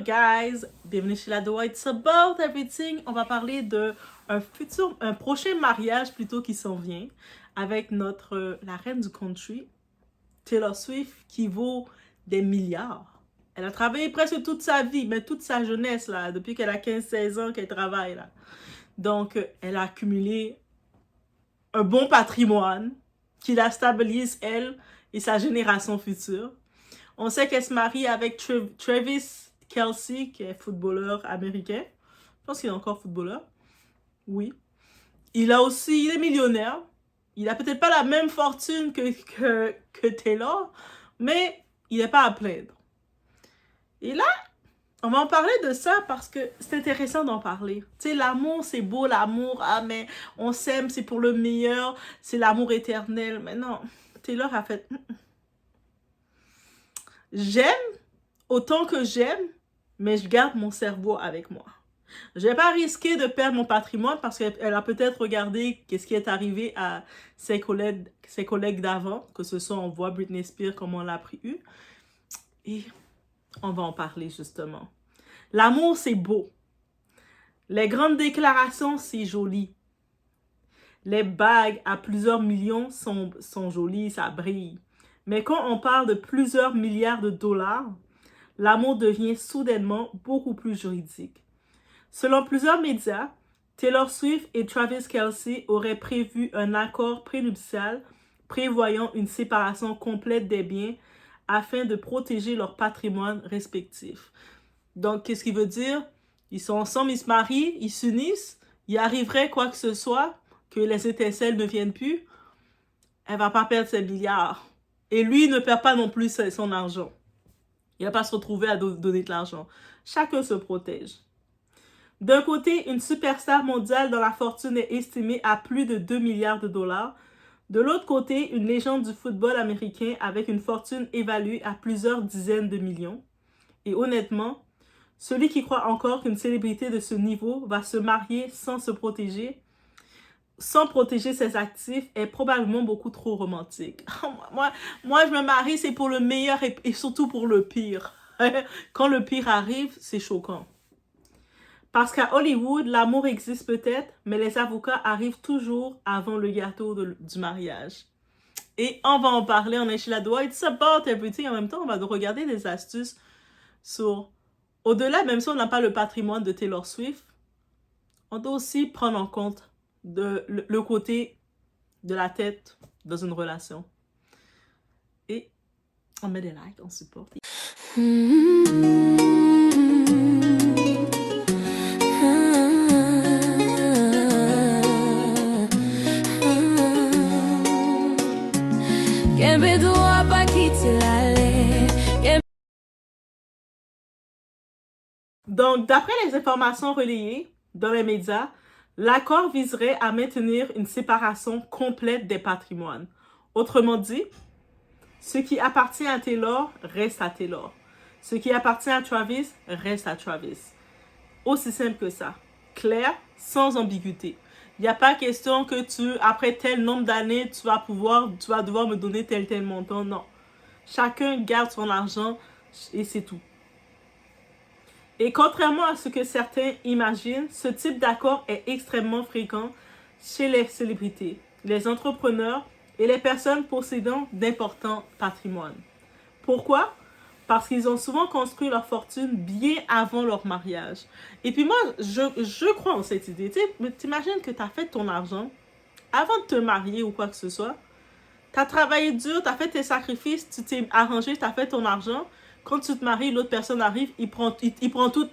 Guys, bienvenue chez la Doa, it's about everything. On va parler de un prochain mariage plutôt qui s'en vient avec la reine du country, Taylor Swift, qui vaut des milliards. Elle a travaillé presque toute sa vie, mais toute sa jeunesse, là, depuis qu'elle a 15-16 ans qu'elle travaille, là. Donc, elle a accumulé un bon patrimoine qui la stabilise, elle, et sa génération future. On sait qu'elle se marie avec Travis Kelce, qui est footballeur américain. Je pense qu'il est encore footballeur. Oui. Il est millionnaire. Il a peut-être pas la même fortune que Taylor, mais il n'est pas à plaindre. Et là, on va en parler de ça parce que c'est intéressant d'en parler. Tu sais, l'amour, c'est beau, l'amour. Ah, mais on s'aime, c'est pour le meilleur. C'est l'amour éternel. Mais non, Taylor a fait... J'aime autant que j'aime, mais je garde mon cerveau avec moi. Je vais pas risquer de perdre mon patrimoine parce qu'elle a peut-être regardé qu'est-ce qui est arrivé à ses collègues d'avant, que ce soit on voit Britney Spears comme on l'a pris eu. Et on va en parler justement. L'amour, c'est beau. Les grandes déclarations, c'est joli. Les bagues à plusieurs millions sont jolies, ça brille. Mais quand on parle de plusieurs milliards de dollars, l'amour devient soudainement beaucoup plus juridique. Selon plusieurs médias, Taylor Swift et Travis Kelce auraient prévu un accord prénuptial prévoyant une séparation complète des biens afin de protéger leur patrimoine respectif. Donc, qu'est-ce qu'il veut dire? Ils sont ensemble, ils se marient, ils s'unissent, il arriverait quoi que ce soit, que les étincelles ne viennent plus, elle va pas perdre ses milliards. Et lui ne perd pas non plus son argent. Il va pas se retrouver à donner de l'argent. Chacun se protège. D'un côté, une superstar mondiale dont la fortune est estimée à plus de 2 milliards de dollars. De l'autre côté, une légende du football américain avec une fortune évaluée à plusieurs dizaines de millions. Et honnêtement, celui qui croit encore qu'une célébrité de ce niveau va se marier sans se protéger, sans protéger ses actifs, est probablement beaucoup trop romantique. moi, je me marie, c'est pour le meilleur et surtout pour le pire. Quand le pire arrive, c'est choquant. Parce qu'à Hollywood, l'amour existe peut-être, mais les avocats arrivent toujours avant le gâteau du mariage. Et on va en parler, on est chez la Doa, it's about everything. En même temps, on va regarder des astuces sur... Au-delà, même si on n'a pas le patrimoine de Taylor Swift, on doit aussi prendre en compte le côté de la tête dans une relation. Et on met des likes, on supporte. Donc, d'après les informations relayées dans les médias, l'accord viserait à maintenir une séparation complète des patrimoines. Autrement dit, ce qui appartient à Taylor reste à Taylor. Ce qui appartient à Travis reste à Travis. Aussi simple que ça. Clair, sans ambiguïté. Il n'y a pas question que après tel nombre d'années, tu vas devoir me donner tel montant. Non. Chacun garde son argent et c'est tout. Et contrairement à ce que certains imaginent, ce type d'accord est extrêmement fréquent chez les célébrités, les entrepreneurs et les personnes possédant d'importants patrimoines. Pourquoi? Parce qu'ils ont souvent construit leur fortune bien avant leur mariage. Et puis moi, je crois en cette idée. T'imagines que tu as fait ton argent avant de te marier ou quoi que ce soit. Tu as travaillé dur, tu as fait tes sacrifices, tu t'es arrangé, tu as fait ton argent. Quand tu te maries, l'autre personne arrive, il prend tout.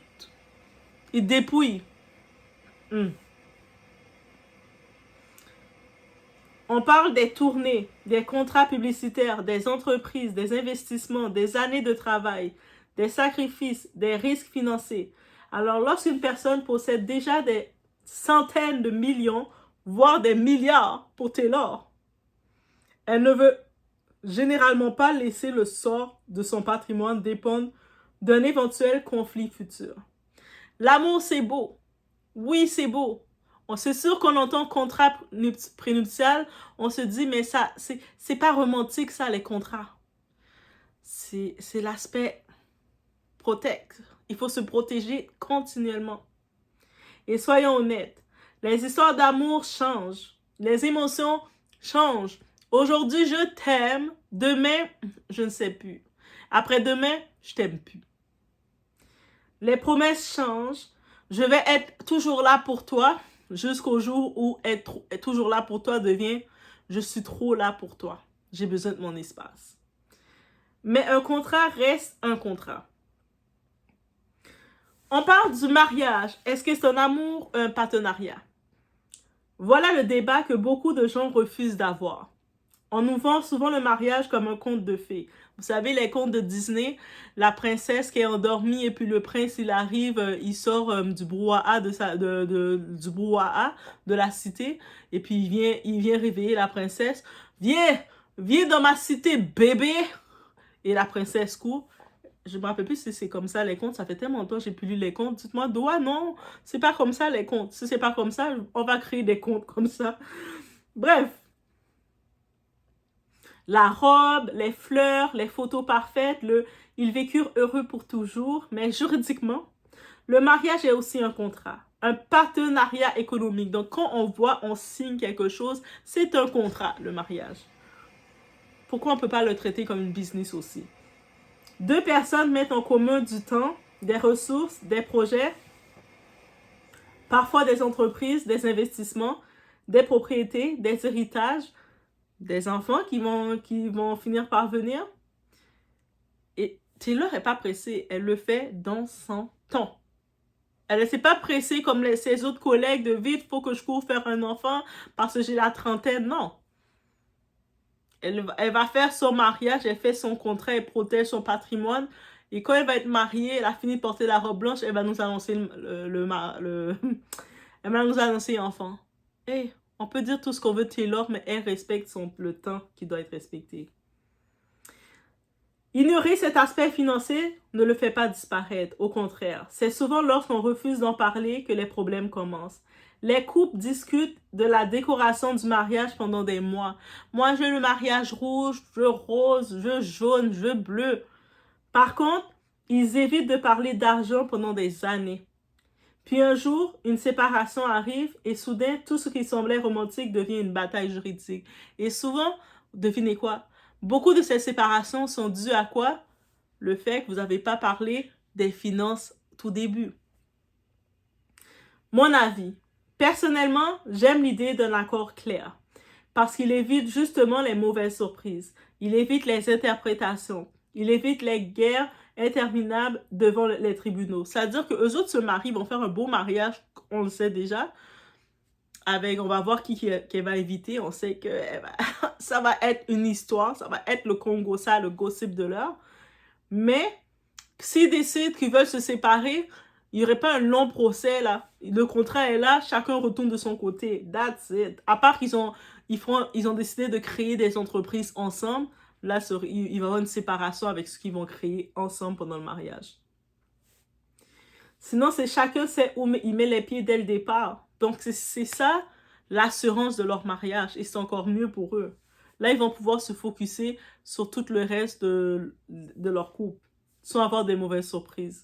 Il dépouille. On parle des tournées, des contrats publicitaires, des entreprises, des investissements, des années de travail, des sacrifices, des risques financiers. Alors, lorsqu'une personne possède déjà des centaines de millions, voire des milliards pour Taylor, elle ne veut généralement pas laisser le sort de son patrimoine dépendre d'un éventuel conflit futur. L'amour, c'est beau. Oui, c'est beau. C'est sûr qu'on entend contrat prénuptial, on se dit, mais ça, c'est pas romantique, ça, les contrats. C'est l'aspect protect. Il faut se protéger continuellement. Et soyons honnêtes, les histoires d'amour changent. Les émotions changent. Aujourd'hui, je t'aime. Demain, je ne sais plus. Après-demain, je t'aime plus. Les promesses changent. Je vais être toujours là pour toi jusqu'au jour où être toujours là pour toi devient je suis trop là pour toi. J'ai besoin de mon espace. Mais un contrat reste un contrat. On parle du mariage. Est-ce que c'est un amour ou un partenariat? Voilà le débat que beaucoup de gens refusent d'avoir. On nous vend souvent le mariage comme un conte de fées. Vous savez, les contes de Disney, la princesse qui est endormie et puis le prince, il arrive, il sort du brouhaha du brouhaha de la cité et puis il vient réveiller la princesse. Viens dans ma cité, bébé! Et la princesse court. Je me rappelle plus si c'est comme ça les contes, ça fait tellement longtemps que j'ai plus lu les contes. Dites-moi, non, c'est pas comme ça les contes. Si c'est pas comme ça, on va créer des contes comme ça. Bref. La robe, les fleurs, les photos parfaites, ils vécurent heureux pour toujours, mais juridiquement, le mariage est aussi un contrat, un partenariat économique. Donc, quand on signe quelque chose, c'est un contrat, le mariage. Pourquoi on ne peut pas le traiter comme une business aussi? Deux personnes mettent en commun du temps, des ressources, des projets, parfois des entreprises, des investissements, des propriétés, des héritages, des enfants qui vont finir par venir. Et Taylor n'est pas pressée. Elle le fait dans son temps. Elle ne s'est pas pressée comme ses autres collègues de vite, il faut que je cours faire un enfant parce que j'ai la trentaine. Non. Elle va faire son mariage, elle fait son contrat, elle protège son patrimoine. Et quand elle va être mariée, elle a fini de porter la robe blanche, elle va nous annoncer elle va nous annoncer l'enfant. Hey, on peut dire tout ce qu'on veut de Taylor, mais elle respecte le temps qui doit être respecté. Ignorer cet aspect financier ne le fait pas disparaître. Au contraire, c'est souvent lorsqu'on refuse d'en parler que les problèmes commencent. Les couples discutent de la décoration du mariage pendant des mois. Moi, je veux le mariage rouge, je veux rose, je veux jaune, je veux bleu. Par contre, ils évitent de parler d'argent pendant des années. Puis un jour, une séparation arrive et soudain, tout ce qui semblait romantique devient une bataille juridique. Et souvent, devinez quoi? Beaucoup de ces séparations sont dues à quoi? Le fait que vous n'avez pas parlé des finances tout début. Mon avis. Personnellement, j'aime l'idée d'un accord clair parce qu'il évite justement les mauvaises surprises. Il évite les interprétations. Il évite les guerres interminables devant les tribunaux. C'est-à-dire qu'eux autres se marient, vont faire un beau mariage, on le sait déjà. On va voir qui va inviter. On sait que ça va être une histoire, ça va être le Congo, ça, le gossip de l'heure. Mais s'ils décident qu'ils veulent se séparer, il n'y aurait pas un long procès là. Le contrat est là, chacun retourne de son côté. That's it. À part qu'ils ont décidé de créer des entreprises ensemble, là, il va y avoir une séparation avec ce qu'ils vont créer ensemble pendant le mariage. Sinon, c'est chacun sait où il met les pieds dès le départ. Donc, c'est ça l'assurance de leur mariage. Et c'est encore mieux pour eux. Là, ils vont pouvoir se focusser sur tout le reste de leur couple, sans avoir des mauvaises surprises.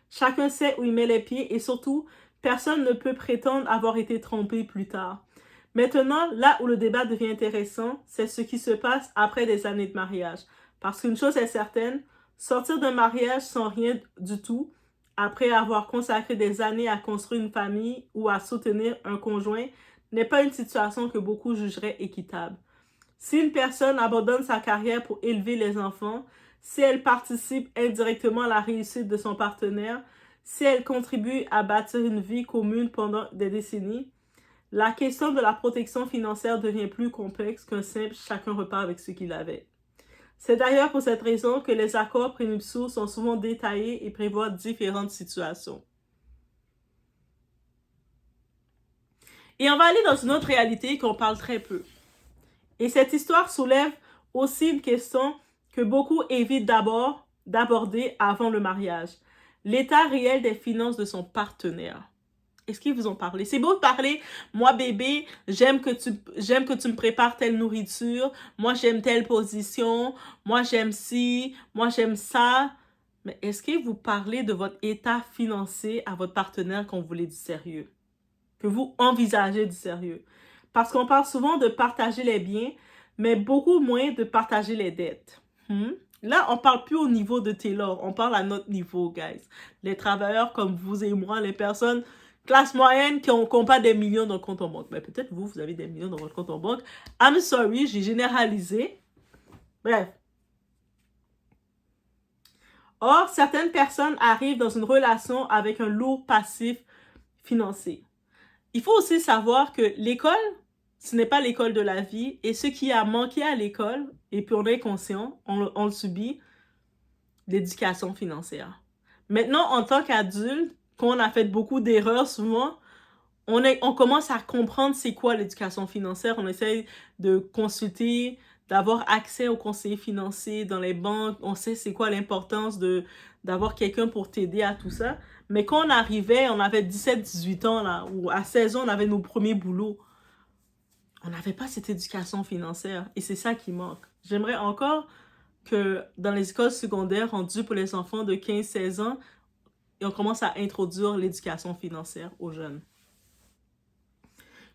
Chacun sait où il met les pieds et surtout, personne ne peut prétendre avoir été trompé plus tard. Maintenant, là où le débat devient intéressant, c'est ce qui se passe après des années de mariage. Parce qu'une chose est certaine, sortir d'un mariage sans rien du tout, après avoir consacré des années à construire une famille ou à soutenir un conjoint, n'est pas une situation que beaucoup jugeraient équitable. Si une personne abandonne sa carrière pour élever les enfants, si elle participe indirectement à la réussite de son partenaire, si elle contribue à bâtir une vie commune pendant des décennies, la question de la protection financière devient plus complexe qu'un simple « chacun repart avec ce qu'il avait ». C'est d'ailleurs pour cette raison que les accords prénuptiaux sont souvent détaillés et prévoient différentes situations. Et on va aller dans une autre réalité qu'on parle très peu. Et cette histoire soulève aussi une question que beaucoup évitent d'aborder avant le mariage. L'état réel des finances de son partenaire. Est-ce qu'ils vous ont parlé? C'est beau de parler, moi bébé, j'aime que tu me prépares telle nourriture, moi j'aime telle position, moi j'aime ci, moi j'aime ça. Mais est-ce que vous parlez de votre état financier à votre partenaire quand vous voulez du sérieux? Que vous envisagez du sérieux? Parce qu'on parle souvent de partager les biens, mais beaucoup moins de partager les dettes. Là, on parle plus au niveau de Taylor, on parle à notre niveau, guys. Les travailleurs comme vous et moi, les personnes classe moyenne qui n'ont pas des millions dans le compte en banque. Mais peut-être vous avez des millions dans votre compte en banque. I'm sorry, j'ai généralisé. Bref. Or, certaines personnes arrivent dans une relation avec un lourd passif financier. Il faut aussi savoir que l'école, ce n'est pas l'école de la vie, et ce qui a manqué à l'école, et puis on est conscient, on le subit, l'éducation financière. Maintenant, en tant qu'adulte, quand on a fait beaucoup d'erreurs souvent, on commence à comprendre c'est quoi l'éducation financière, on essaie de consulter, d'avoir accès aux conseillers financiers dans les banques, on sait c'est quoi l'importance d'avoir quelqu'un pour t'aider à tout ça. Mais quand on arrivait, on avait 17-18 ans, là, ou à 16 ans, on avait nos premiers boulots. On n'avait pas cette éducation financière. Et c'est ça qui manque. J'aimerais encore que dans les écoles secondaires rendues pour les enfants de 15-16 ans, on commence à introduire l'éducation financière aux jeunes.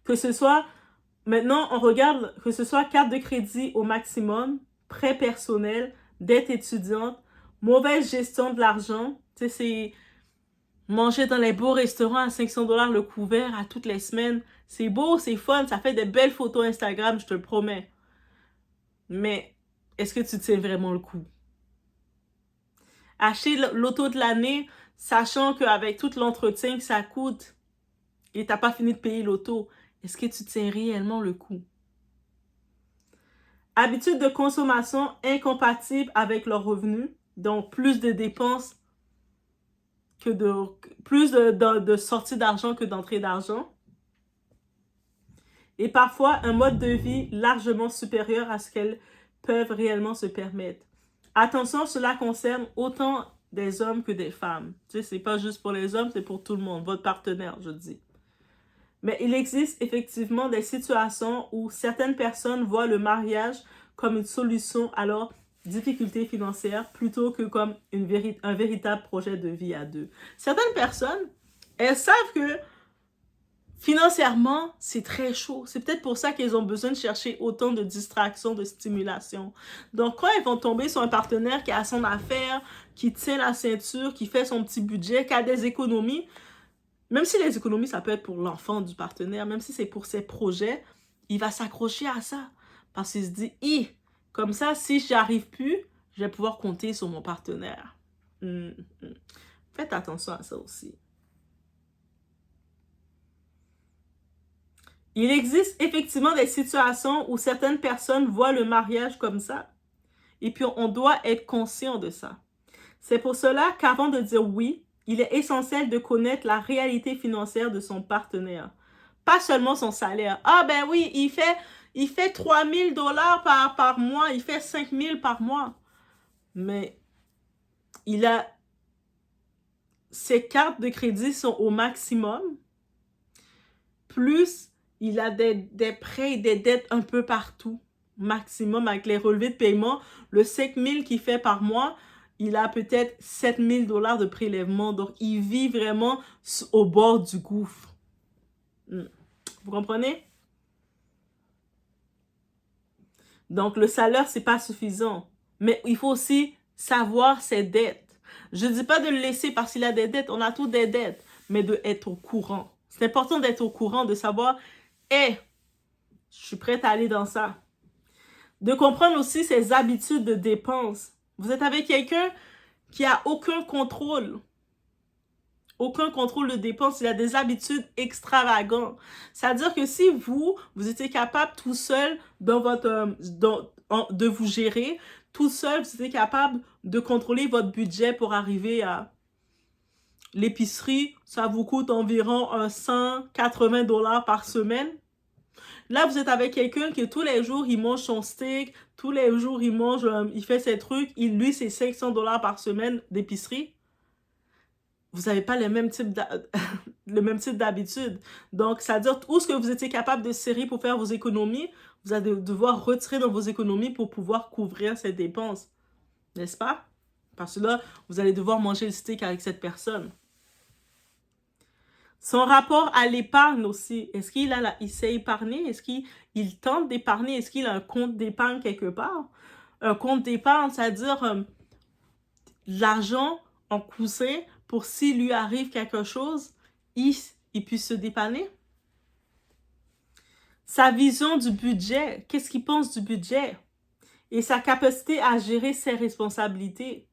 Que ce soit, maintenant, on regarde, que ce soit carte de crédit au maximum, prêt personnel, dette étudiante, mauvaise gestion de l'argent, tu sais, c'est manger dans les beaux restaurants à 500 $ le couvert à toutes les semaines. C'est beau, c'est fun, ça fait des belles photos Instagram, je te le promets. Mais est-ce que tu tiens vraiment le coup? Acheter l'auto de l'année, sachant qu'avec tout l'entretien que ça coûte, et t'as pas fini de payer l'auto, est-ce que tu tiens réellement le coup? Habitudes de consommation incompatibles avec leurs revenus, donc plus de dépenses que de sortie d'argent que d'entrée d'argent. Et parfois un mode de vie largement supérieur à ce qu'elles peuvent réellement se permettre. Attention, cela concerne autant des hommes que des femmes. Tu sais, c'est pas juste pour les hommes, c'est pour tout le monde, votre partenaire, je dis. Mais il existe effectivement des situations où certaines personnes voient le mariage comme une solution à leurs difficultés financières plutôt que comme un véritable projet de vie à deux. Certaines personnes, elles savent que financièrement, c'est très chaud. C'est peut-être pour ça qu'ils ont besoin de chercher autant de distractions, de stimulation. Donc, quand ils vont tomber sur un partenaire qui a son affaire, qui tient la ceinture, qui fait son petit budget, qui a des économies, même si les économies, ça peut être pour l'enfant du partenaire, même si c'est pour ses projets, il va s'accrocher à ça. Parce qu'il se dit, comme ça, si j'y arrive plus, je vais pouvoir compter sur mon partenaire. Faites attention à ça aussi. Il existe effectivement des situations où certaines personnes voient le mariage comme ça. Et puis, on doit être conscient de ça. C'est pour cela qu'avant de dire oui, il est essentiel de connaître la réalité financière de son partenaire. Pas seulement son salaire. Ah ben oui, il fait 3 000 $ par mois, il fait 5 000 par mois. Mais ses cartes de crédit sont au maximum. Plus, il a des prêts et des dettes un peu partout. Maximum avec les relevés de paiement. Le 5 000 qu'il fait par mois, il a peut-être 7 000 $ de prélèvement. Donc, il vit vraiment au bord du gouffre. Vous comprenez? Donc, le salaire, c'est pas suffisant. Mais il faut aussi savoir ses dettes. Je ne dis pas de le laisser parce qu'il a des dettes. On a tous des dettes. Mais d'être au courant. C'est important d'être au courant, de savoir, je suis prête à aller dans ça. De comprendre aussi ses habitudes de dépenses. Vous êtes avec quelqu'un qui a aucun contrôle. Aucun contrôle de dépenses. Il a des habitudes extravagantes. C'est-à-dire que si vous étiez capable tout seul de vous gérer, tout seul, vous étiez capable de contrôler votre budget pour arriver à l'épicerie, ça vous coûte environ 180 $ par semaine. Là, vous êtes avec quelqu'un qui tous les jours, il mange son steak, tous les jours, il fait ses trucs, lui, c'est 500 $ par semaine d'épicerie. Vous n'avez pas le même type d'habitude. Donc, c'est-à-dire, où est-ce que vous étiez capable de serrer pour faire vos économies, vous allez devoir retirer dans vos économies pour pouvoir couvrir ces dépenses. N'est-ce pas? Parce que là, vous allez devoir manger le steak avec cette personne. Son rapport à l'épargne aussi. Est-ce il sait épargner? Est-ce qu'il tente d'épargner? Est-ce qu'il a un compte d'épargne quelque part? Un compte d'épargne, c'est-à-dire l'argent en coussin pour s'il lui arrive quelque chose, il puisse se dépanner. Sa vision du budget, qu'est-ce qu'il pense du budget? Et sa capacité à gérer ses responsabilités.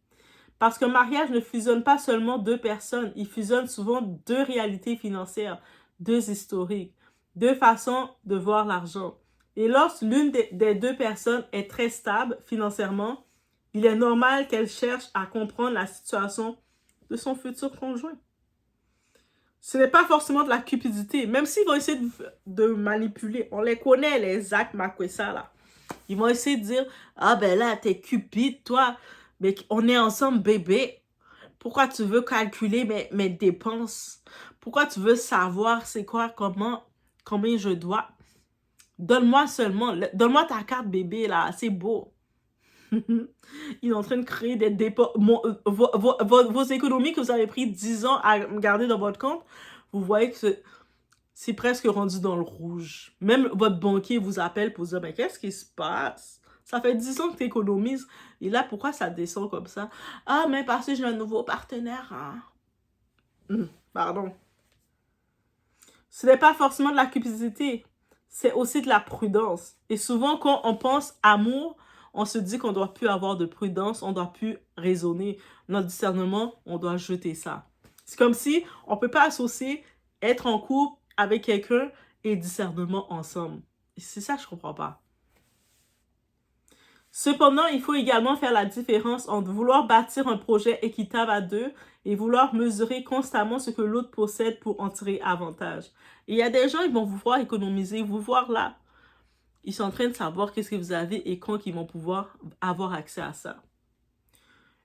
Parce qu'un mariage ne fusionne pas seulement deux personnes, il fusionne souvent deux réalités financières, deux historiques, deux façons de voir l'argent. Et lorsque l'une des deux personnes est très stable financièrement, il est normal qu'elle cherche à comprendre la situation de son futur conjoint. Ce n'est pas forcément de la cupidité, même s'ils vont essayer de manipuler. On les connaît, les Zach Makwessa, là. Ils vont essayer de dire, ah ben là, t'es cupide, toi. Mais on est ensemble, bébé. Pourquoi tu veux calculer mes dépenses? Pourquoi tu veux savoir c'est quoi, combien je dois? Donne-moi seulement, donne-moi ta carte bébé, là, c'est beau. Il est en train de créer des dépenses. Vos économies que vous avez pris 10 ans à garder dans votre compte, vous voyez que c'est presque rendu dans le rouge. Même votre banquier vous appelle pour dire, mais qu'est-ce qui se passe? Ça fait 10 ans que tu économises. Et là, pourquoi ça descend comme ça? Ah, mais parce que j'ai un nouveau partenaire. Hein? Pardon. Ce n'est pas forcément de la cupidité. C'est aussi de la prudence. Et souvent, quand on pense amour, on se dit qu'on ne doit plus avoir de prudence, on ne doit plus raisonner. Notre discernement, on doit jeter ça. C'est comme si on ne peut pas associer être en couple avec quelqu'un et discernement ensemble. C'est ça que je ne comprends pas. Cependant, il faut également faire la différence entre vouloir bâtir un projet équitable à deux et vouloir mesurer constamment ce que l'autre possède pour en tirer avantage. Et il y a des gens qui vont vous voir économiser, vous voir là. Ils sont en train de savoir qu'est-ce que vous avez et quand ils vont pouvoir avoir accès à ça.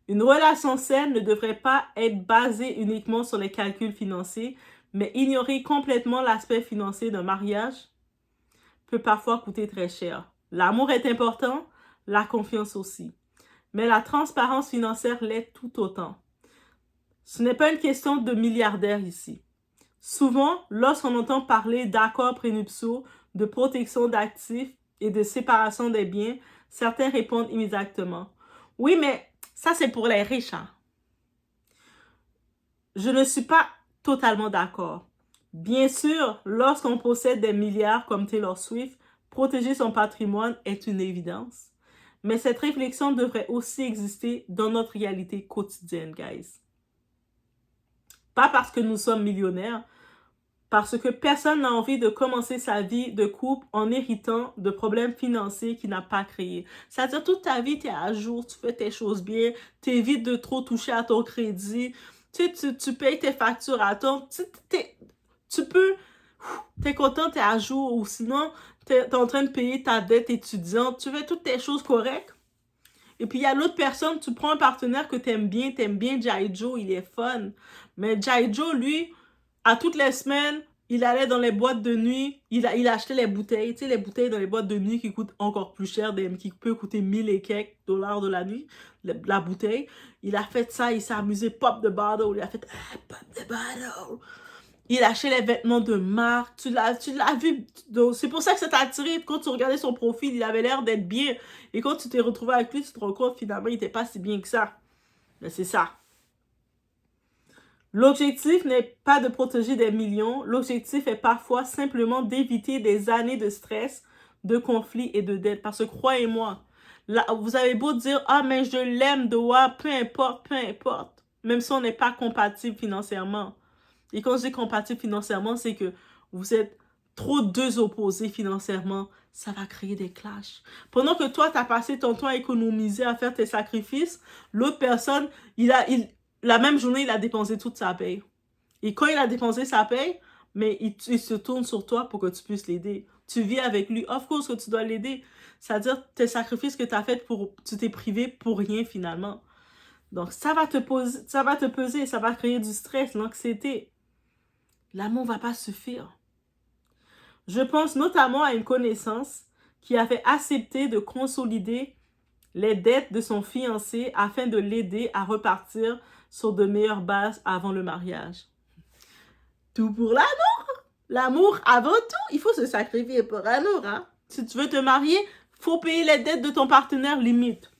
Une relation saine ne devrait pas être basée uniquement sur les calculs financiers, mais ignorer complètement l'aspect financier d'un mariage peut parfois coûter très cher. L'amour est important, la confiance aussi. Mais la transparence financière l'est tout autant. Ce n'est pas une question de milliardaire ici. Souvent, lorsqu'on entend parler d'accords prénuptiaux, de protection d'actifs et de séparation des biens, certains répondent immédiatement. Oui, mais ça c'est pour les riches. Hein? Je ne suis pas totalement d'accord. Bien sûr, lorsqu'on possède des milliards comme Taylor Swift, protéger son patrimoine est une évidence. Mais cette réflexion devrait aussi exister dans notre réalité quotidienne, guys. Pas parce que nous sommes millionnaires, parce que personne n'a envie de commencer sa vie de couple en héritant de problèmes financiers qu'il n'a pas créés. C'est-à-dire, toute ta vie, tu es à jour, tu fais tes choses bien, tu évites de trop toucher à ton crédit, tu payes tes factures à temps, tu peux, tu es content, tu es à jour, ou sinon, tu es en train de payer ta dette étudiante, tu fais toutes tes choses correctes. Et puis, il y a l'autre personne, tu prends un partenaire que tu aimes bien Jai Joe, il est fun. Mais Jai Joe, lui, à toutes les semaines, il allait dans les boîtes de nuit, il achetait les bouteilles, tu sais, les bouteilles dans les boîtes de nuit qui coûtent encore plus cher, qui peut coûter 1000 et quelques dollars de la nuit, la bouteille. Il a fait ça, il s'est amusé, pop the bottle, il a fait pop the bottle. Il achetait les vêtements de marque, tu l'as vu, c'est pour ça que ça t'a attiré, quand tu regardais son profil, il avait l'air d'être bien, et quand tu t'es retrouvé avec lui, tu te rends compte, finalement, il n'était pas si bien que ça. Mais c'est ça. L'objectif n'est pas de protéger des millions, l'objectif est parfois simplement d'éviter des années de stress, de conflits et de dettes. Parce que croyez-moi, là, vous avez beau dire « Ah, mais je l'aime, Doa, peu importe, même si on n'est pas compatible financièrement. » Et quand je dis compatible financièrement, c'est que vous êtes trop deux opposés financièrement. Ça va créer des clashs. Pendant que toi, tu as passé ton temps à économiser, à faire tes sacrifices, l'autre personne, la même journée, il a dépensé toute sa paye. Et quand il a dépensé sa paye, mais il se tourne sur toi pour que tu puisses l'aider. Tu vis avec lui. Of course que tu dois l'aider. C'est-à-dire tes sacrifices que tu as faits, tu t'es privé pour rien finalement. Donc, ça va te peser, ça va créer du stress, l'anxiété. L'amour ne va pas suffire. Je pense notamment à une connaissance qui avait accepté de consolider les dettes de son fiancé afin de l'aider à repartir sur de meilleures bases avant le mariage. Tout pour l'amour. L'amour avant tout. Il faut se sacrifier pour l'amour. Hein? Si tu veux te marier, faut payer les dettes de ton partenaire limite.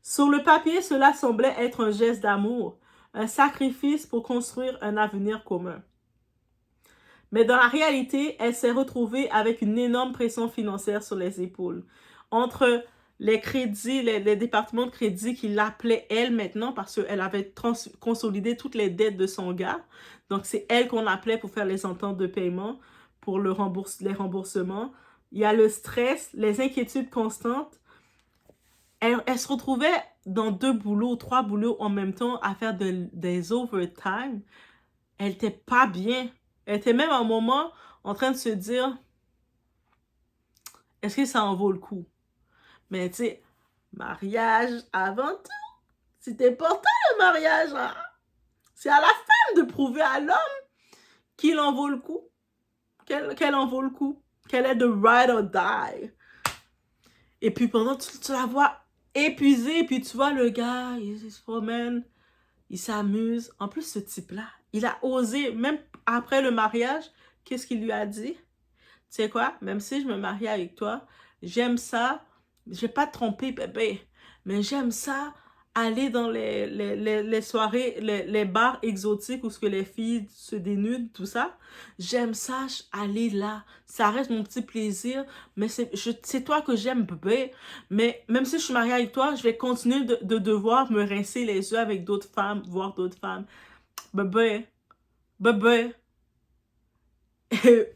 Sur le papier, cela semblait être un geste d'amour, un sacrifice pour construire un avenir commun. Mais dans la réalité, elle s'est retrouvée avec une énorme pression financière sur les épaules. Entre les crédits, les départements de crédit qui l'appelaient elle maintenant parce qu'elle avait consolidé toutes les dettes de son gars. Donc, c'est elle qu'on appelait pour faire les ententes de paiement, pour les remboursements. Il y a le stress, les inquiétudes constantes. Elle se retrouvait dans 2 boulots, 3 boulots en même temps à faire des overtime. Elle n'était pas bien. Elle était même à un moment en train de se dire, est-ce que ça en vaut le coup? Mais tu sais, mariage avant tout. C'est important le mariage. Hein? C'est à la femme de prouver à l'homme qu'il en vaut le coup. Qu'elle en vaut le coup. Qu'elle est de ride or die. Et puis pendant tu la vois épuisée, puis tu vois le gars, il se promène, il s'amuse. En plus, ce type-là, il a osé, même après le mariage, qu'est-ce qu'il lui a dit? Tu sais quoi? Même si je me marie avec toi, j'aime ça. Je vais pas te tromper, bébé. Mais j'aime ça aller dans les soirées, les bars exotiques où ce que les filles se dénudent, tout ça. J'aime ça, aller là. Ça reste mon petit plaisir. Mais c'est toi que j'aime, bébé. Mais même si je suis mariée avec toi, je vais continuer de devoir me rincer les yeux avec d'autres femmes, voir d'autres femmes. Bébé. Bébé.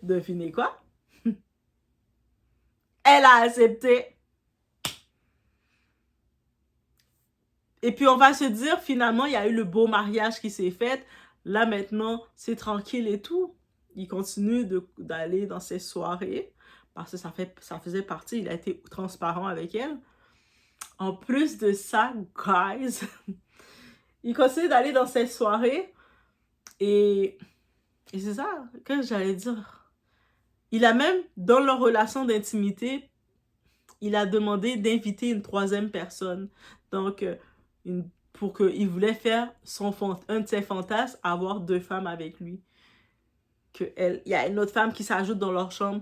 Devinez quoi? Elle a accepté. Et puis, on va se dire, finalement, il y a eu le beau mariage qui s'est fait. Là, maintenant, c'est tranquille et tout. Il continue d'aller dans ses soirées parce que ça faisait partie. Il a été transparent avec elle. En plus de ça, guys, il continue d'aller dans ses soirées. Et c'est ça que j'allais dire. Il a même, dans leur relation d'intimité, il a demandé d'inviter une 3e personne. Donc, pour qu'il voulait faire un de ses fantasmes, avoir 2 femmes avec lui. Il y a une autre femme qui s'ajoute dans leur chambre.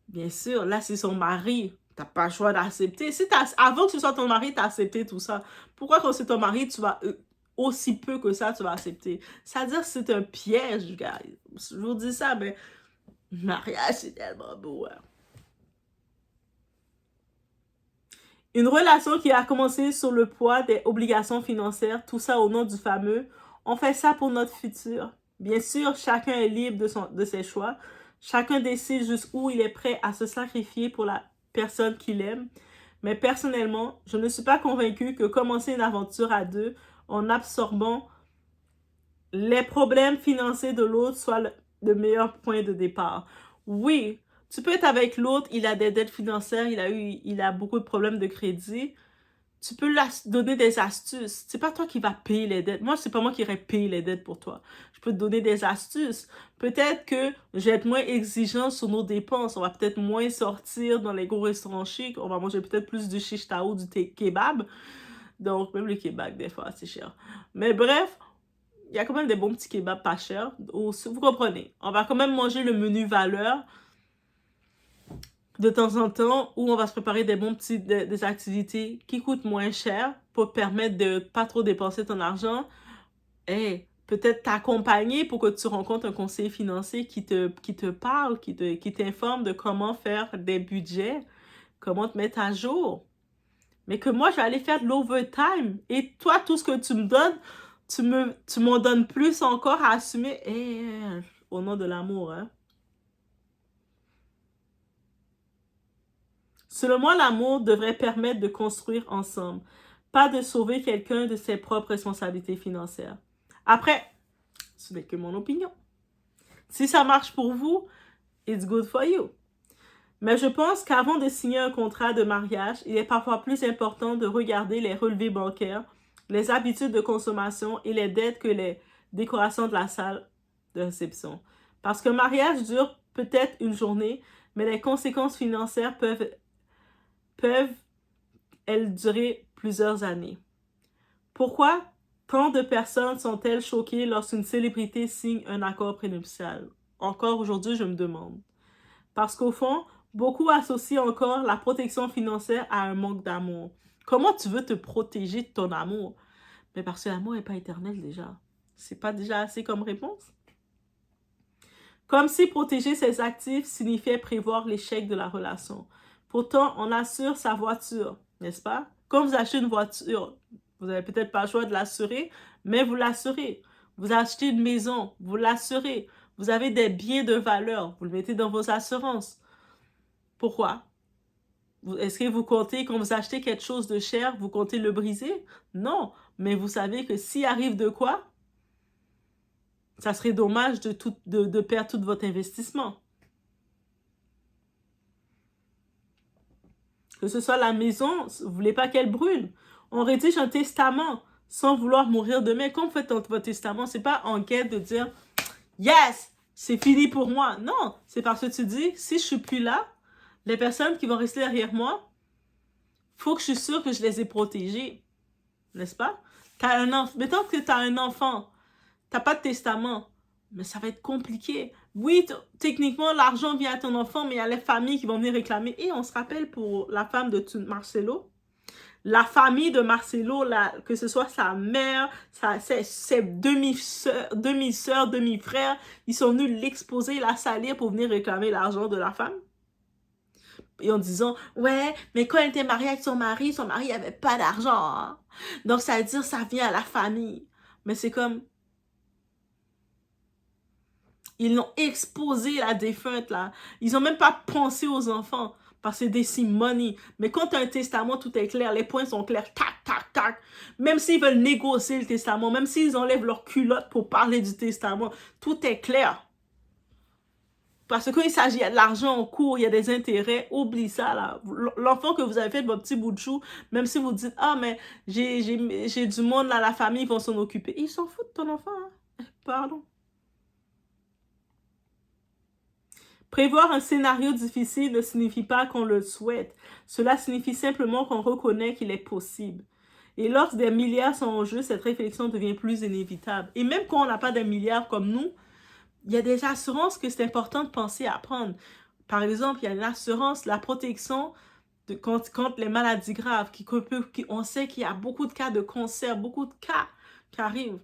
Bien sûr, là, c'est son mari. T'as pas le choix d'accepter. Avant que ce soit ton mari, t'as accepté tout ça. Pourquoi quand c'est ton mari, tu vas aussi peu que ça, tu vas accepter? C'est-à-dire que c'est un piège, gars. Je vous dis ça, mais le mariage, c'est tellement beau. Hein? Une relation qui a commencé sur le poids des obligations financières, tout ça au nom du fameux « on fait ça pour notre futur ». Bien sûr, chacun est libre de ses choix. Chacun décide jusqu'où il est prêt à se sacrifier pour la personne qu'il aime. Mais personnellement, je ne suis pas convaincue que commencer une aventure à 2 en absorbant les problèmes financiers de l'autre soit le meilleur point de départ. Oui, tu peux être avec l'autre, il a des dettes financières, il a beaucoup de problèmes de crédit. Tu peux lui donner des astuces. C'est pas toi qui vas payer les dettes. Moi, c'est pas moi qui irais payer les dettes pour toi. Je peux te donner des astuces. Peut-être que je vais être moins exigeant sur nos dépenses. On va peut-être moins sortir dans les gros restaurants chics. On va manger peut-être plus du shish tao, du kebab. Donc, même le kebab, des fois, c'est cher. Mais bref, il y a quand même des bons petits kebabs pas chers. Vous comprenez. On va quand même manger le menu valeur de temps en temps où on va se préparer des activités qui coûtent moins cher pour permettre de pas trop dépenser ton argent. Et peut-être t'accompagner pour que tu rencontres un conseiller financier qui te parle, qui t'informe de comment faire des budgets, comment te mettre à jour. Mais que moi, je vais aller faire de l'overtime. Et toi, tout ce que tu me donnes, tu m'en donnes plus encore à assumer. Au nom de l'amour, hein. Selon moi, l'amour devrait permettre de construire ensemble, pas de sauver quelqu'un de ses propres responsabilités financières. Après, ce n'est que mon opinion. Si ça marche pour vous, it's good for you. Mais je pense qu'avant de signer un contrat de mariage, il est parfois plus important de regarder les relevés bancaires, les habitudes de consommation et les dettes que les décorations de la salle de réception. Parce qu'un mariage dure peut-être une journée, mais les conséquences financières peuvent elle durait plusieurs années. Pourquoi tant de personnes sont-elles choquées lorsqu'une célébrité signe un accord prénuptial? Encore aujourd'hui, je me demande. Parce qu'au fond, beaucoup associent encore la protection financière à un manque d'amour. Comment tu veux te protéger de ton amour? Mais parce que l'amour n'est pas éternel déjà. C'est pas déjà assez comme réponse? Comme si protéger ses actifs signifiait prévoir l'échec de la relation. Pourtant, on assure sa voiture, n'est-ce pas? Quand vous achetez une voiture, vous n'avez peut-être pas le choix de l'assurer, mais vous l'assurez. Vous achetez une maison, vous l'assurez. Vous avez des biens de valeur, vous le mettez dans vos assurances. Pourquoi? Est-ce que vous comptez, quand vous achetez quelque chose de cher, vous comptez le briser? Non, mais vous savez que s'il arrive de quoi, ça serait dommage de perdre tout votre investissement. Que ce soit la maison, vous ne voulez pas qu'elle brûle. On rédige un testament sans vouloir mourir demain. Quand vous faites votre testament, ce n'est pas en quête de dire « Yes, c'est fini pour moi ». Non, c'est parce que tu dis « Si je ne suis plus là, les personnes qui vont rester derrière moi, il faut que je suis sûre que je les ai protégées. » N'est-ce pas? Mettons que tu as un enfant, tu n'as pas de testament, mais ça va être compliqué. Oui, techniquement, l'argent vient à ton enfant, mais il y a les familles qui vont venir réclamer. Et on se rappelle pour la femme de Marcelo, la famille de Marcelo, que ce soit sa mère, ses demi-sœurs, demi-frères, ils sont venus l'exposer, la salir pour venir réclamer l'argent de la femme. Et en disant, ouais, mais quand elle était mariée avec son mari n'avait pas d'argent. Hein? Donc, ça veut dire ça vient à la famille. Mais c'est comme... Ils l'ont exposé, la défunte, là. Ils n'ont même pas pensé aux enfants. Parce que c'est des simonies. Mais quand tu as un testament, tout est clair. Les points sont clairs. Tac, tac, tac. Même s'ils veulent négocier le testament, même s'ils enlèvent leur culotte pour parler du testament, tout est clair. Parce que quand il s'agit de l'argent en cours, il y a des intérêts, oublie ça, là. L'enfant que vous avez fait de votre petit bout de chou, même si vous dites, ah, mais j'ai du monde là, la famille, ils vont s'en occuper. Ils s'en foutent de ton enfant, hein? Pardon. Prévoir un scénario difficile ne signifie pas qu'on le souhaite. Cela signifie simplement qu'on reconnaît qu'il est possible. Et lorsque des milliards sont en jeu, cette réflexion devient plus inévitable. Et même quand on n'a pas des milliards comme nous, il y a des assurances que c'est important de penser à prendre. Par exemple, il y a une assurance, la protection contre les maladies graves. On sait qu'il y a beaucoup de cas de cancer, beaucoup de cas qui arrivent.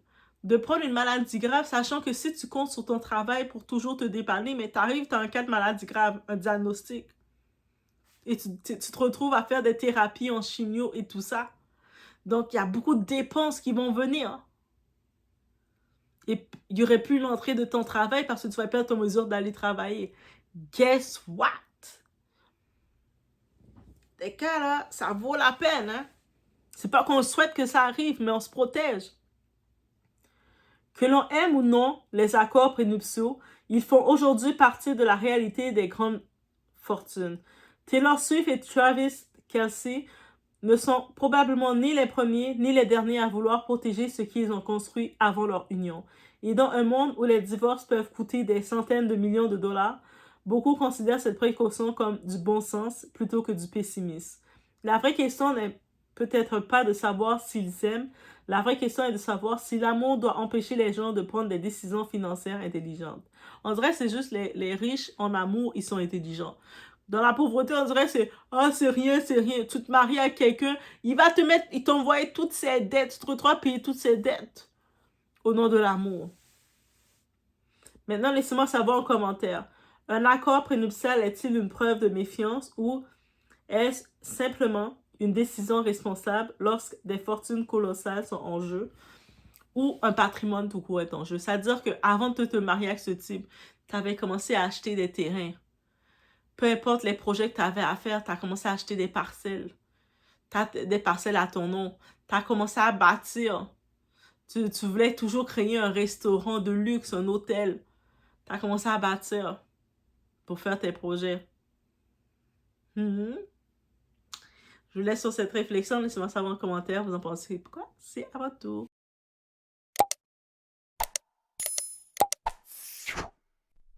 De prendre une maladie grave, sachant que si tu comptes sur ton travail pour toujours te dépanner, mais tu arrives, tu as un cas de maladie grave, un diagnostic, et tu te retrouves à faire des thérapies en chimio et tout ça. Donc, il y a beaucoup de dépenses qui vont venir. Et il n'y aurait plus l'entrée de ton travail parce que tu vas perdre ton mesure d'aller travailler. Guess what? Des cas là, ça vaut la peine, hein? C'est pas qu'on souhaite que ça arrive, mais on se protège. Que l'on aime ou non les accords prénuptiaux, ils font aujourd'hui partie de la réalité des grandes fortunes. Taylor Swift et Travis Kelce ne sont probablement ni les premiers ni les derniers à vouloir protéger ce qu'ils ont construit avant leur union. Et dans un monde où les divorces peuvent coûter des centaines de millions de dollars, beaucoup considèrent cette précaution comme du bon sens plutôt que du pessimisme. La vraie question n'est peut-être pas de savoir s'ils s'aiment, la vraie question est de savoir si l'amour doit empêcher les gens de prendre des décisions financières intelligentes. On dirait que c'est juste les riches en amour, ils sont intelligents. Dans la pauvreté, on dirait que c'est « Ah, c'est rien, c'est rien. » Tu te maries à quelqu'un, il va te mettre, il t'envoie toutes ses dettes. Tu te retrouves à payer toutes ses dettes au nom de l'amour. Maintenant, laissez-moi savoir en commentaire. Un accord prénuptial est-il une preuve de méfiance ou est-ce simplement une décision responsable lorsque des fortunes colossales sont en jeu ou un patrimoine tout court est en jeu? C'est-à-dire qu'avant de te marier avec ce type, tu avais commencé à acheter des terrains. Peu importe les projets que tu avais à faire, tu as commencé à acheter des parcelles. Tu as des parcelles à ton nom. Tu as commencé à bâtir. Tu voulais toujours créer un restaurant de luxe, un hôtel. Tu as commencé à bâtir pour faire tes projets. Je vous laisse sur cette réflexion. Laissez-moi savoir en commentaire. Vous en pensez quoi? C'est à votre tour.